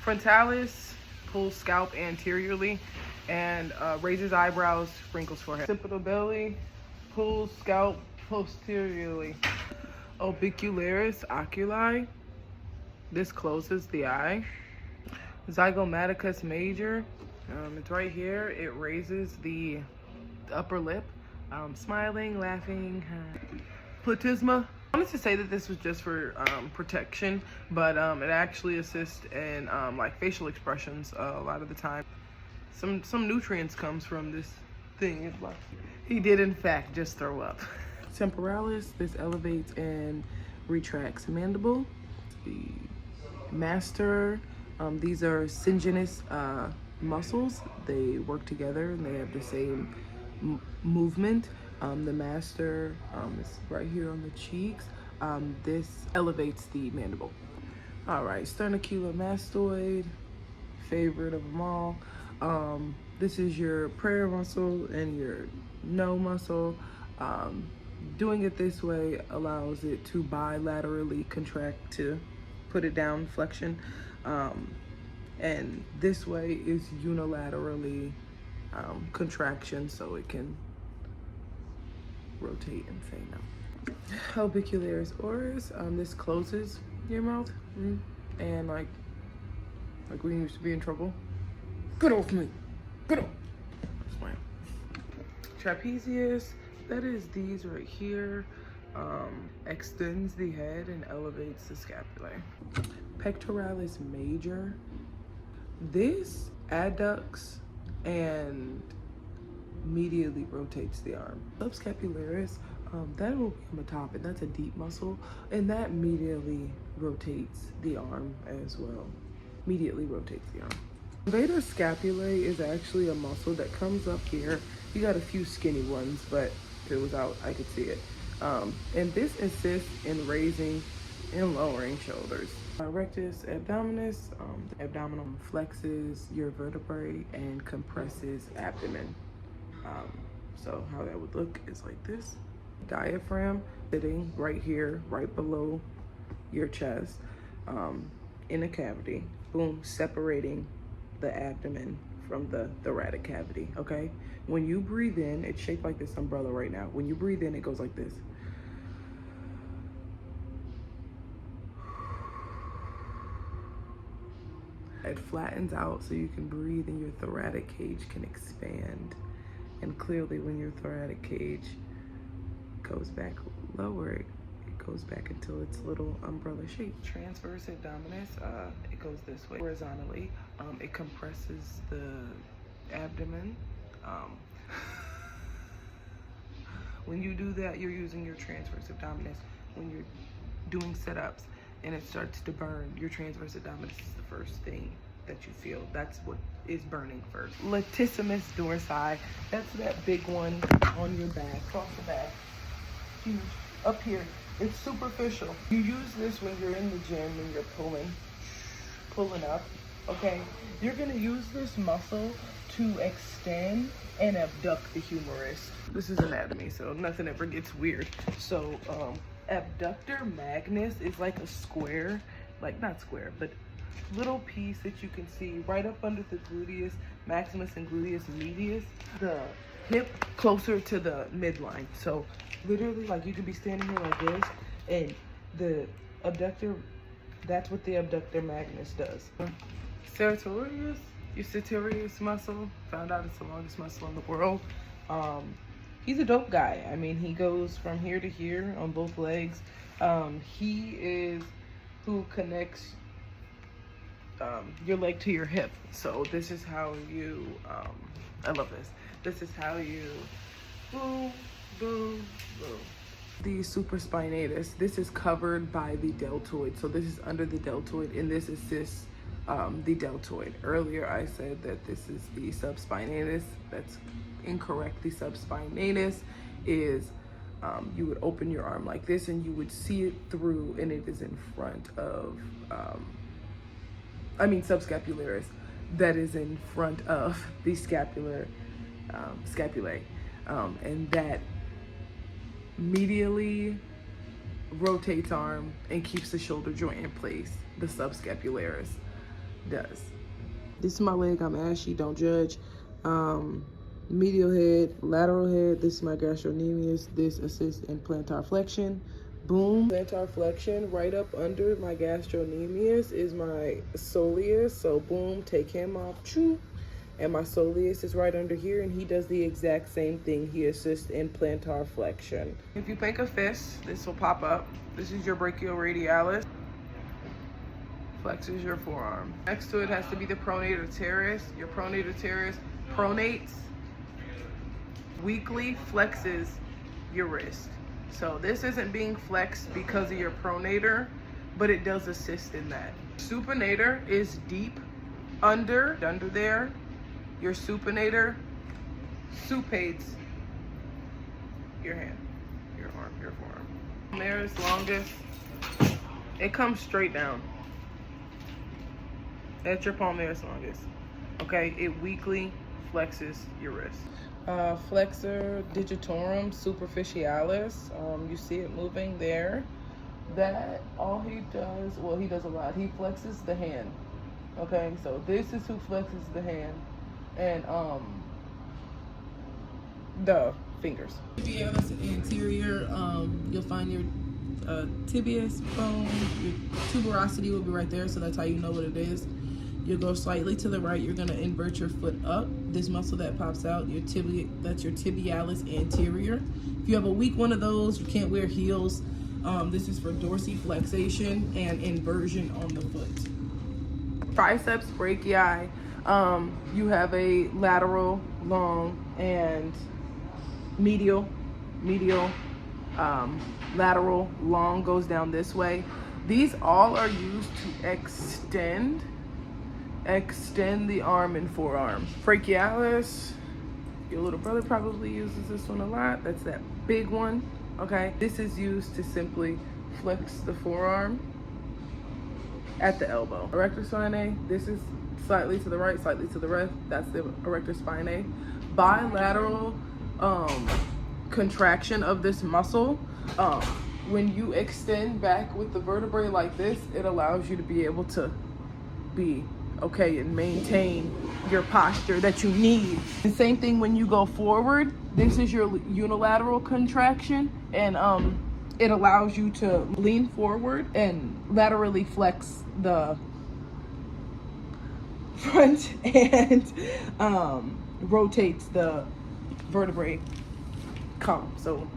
Frontalis pulls scalp anteriorly and raises eyebrows, wrinkles forehead. Occipital belly pulls scalp posteriorly. Orbicularis oculi, this closes the eye. Zygomaticus major, it's right here. It raises the upper lip. Smiling, laughing. Platysma. I wanted to say that this was just for protection, but it actually assists in like facial expressions a lot of the time. Some nutrients comes from this thing. It's like he did in fact just throw up. Temporalis, this elevates and retracts mandible. The master, these are syngenous muscles. They work together and they have the same movement. The master is right here on the cheeks. This elevates the mandible. All right, sternocleidomastoid, favorite of them all. This is your prayer muscle and your no muscle. Doing it this way allows it to bilaterally contract to put it down, flexion. And this way is unilaterally contraction, so it can rotate and say no. Orbicularis oris, this closes your mouth, and like when you used to be in trouble. Get off me, get off. Trapezius, that is these right here, extends the head and elevates the scapulae. Pectoralis major, this adducts and medially rotates the arm. Subscapularis, that will be on the top, and that's a deep muscle, and that medially rotates the arm as well. Medially rotates the arm. Vater scapulae is actually a muscle that comes up here. You got a few skinny ones, but if it was out, I could see it. And this assists in raising and lowering shoulders. Rectus abdominis, the abdominal flexes your vertebrae and compresses abdomen. So how that would look is like this. Diaphragm sitting right here, right below your chest, in a cavity, boom, separating the abdomen from the thoracic cavity, okay? When you breathe in, it's shaped like this umbrella right now. When you breathe in, it goes like this. It flattens out so you can breathe and your thoracic cage can expand. And clearly when your thoracic cage goes back lower, it goes back until it's little umbrella shape. Transverse abdominis, it goes this way horizontally. It compresses the abdomen. When you do that, you're using your transverse abdominis. When you're doing sit-ups and it starts to burn, your transverse abdominis is the first thing that you feel. That's what is burning first. Latissimus dorsi, that's that big one on your back, across the back, huge, up here. It's superficial. You use this when you're in the gym and you're pulling up, okay? You're gonna use this muscle to extend and abduct the humerus. This is anatomy, so nothing ever gets weird. So, abductor magnus is like a square, like not square, but little piece that you can see right up under the gluteus maximus and gluteus medius, the hip closer to the midline. So literally, like, you could be standing here like this, and the abductor, that's what the abductor magnus does. Serratorius, your sartorius muscle, found out it's the longest muscle in the world. He's a dope guy. I mean, he goes from here to here on both legs. He is who connects your leg to your hip. So this is how you, I love this. This is how you, boom, boom, boom. The supraspinatus, this is covered by the deltoid. So this is under the deltoid, and this assists the deltoid. Earlier I said that this is the subspinatus. That's incorrect. The subspinatus is, you would open your arm like this and you would see it through, and it is in front of, subscapularis, that is in front of the scapulae, and that medially rotates arm and keeps the shoulder joint in place, the subscapularis. does. This is my leg. I'm ashy. Don't judge. Medial head, lateral head. This is my gastrocnemius. This assists in plantar flexion. Boom. Plantar flexion. Right up under my gastrocnemius is my soleus. So boom, take him off. Choo. And my soleus is right under here, and he does the exact same thing. He assists in plantar flexion. If you make a fist, this will pop up. This is your brachioradialis. Flexes your forearm. Next to it has to be the pronator teres. Your pronator teres pronates, weakly flexes your wrist. So this isn't being flexed because of your pronator, but it does assist in that. Supinator is deep under there. Your supinator supates your hand, your arm, your forearm. There is longest. It comes straight down. That's your palmaris longus. Okay, it weakly flexes your wrist. Flexor digitorum superficialis. You see it moving there. That all he does, well, he does a lot. He flexes the hand. Okay, so this is who flexes the hand, and the fingers. Tibialis anterior. You'll find your tibius bone. Your tuberosity will be right there, so that's how you know what it is. You'll go slightly to the right. You're gonna invert your foot up. This muscle that pops out, your tibia, that's your tibialis anterior. If you have a weak one of those, you can't wear heels. This is for dorsiflexation and inversion on the foot. Triceps brachii. You have a lateral, long, and medial. Lateral, long goes down this way. These all are used to extend the arm and forearm. Brachialis, your little brother probably uses this one a lot. That's that big one, okay? This is used to simply flex the forearm at the elbow. Erector spinae, this is slightly to the right, slightly to the left. That's the erector spinae. Bilateral contraction of this muscle. When you extend back with the vertebrae like this, it allows you to be able to be okay and maintain your posture that you need. The same thing when you go forward. This is your unilateral contraction, and it allows you to lean forward and laterally flex the front and rotates the vertebrae column. So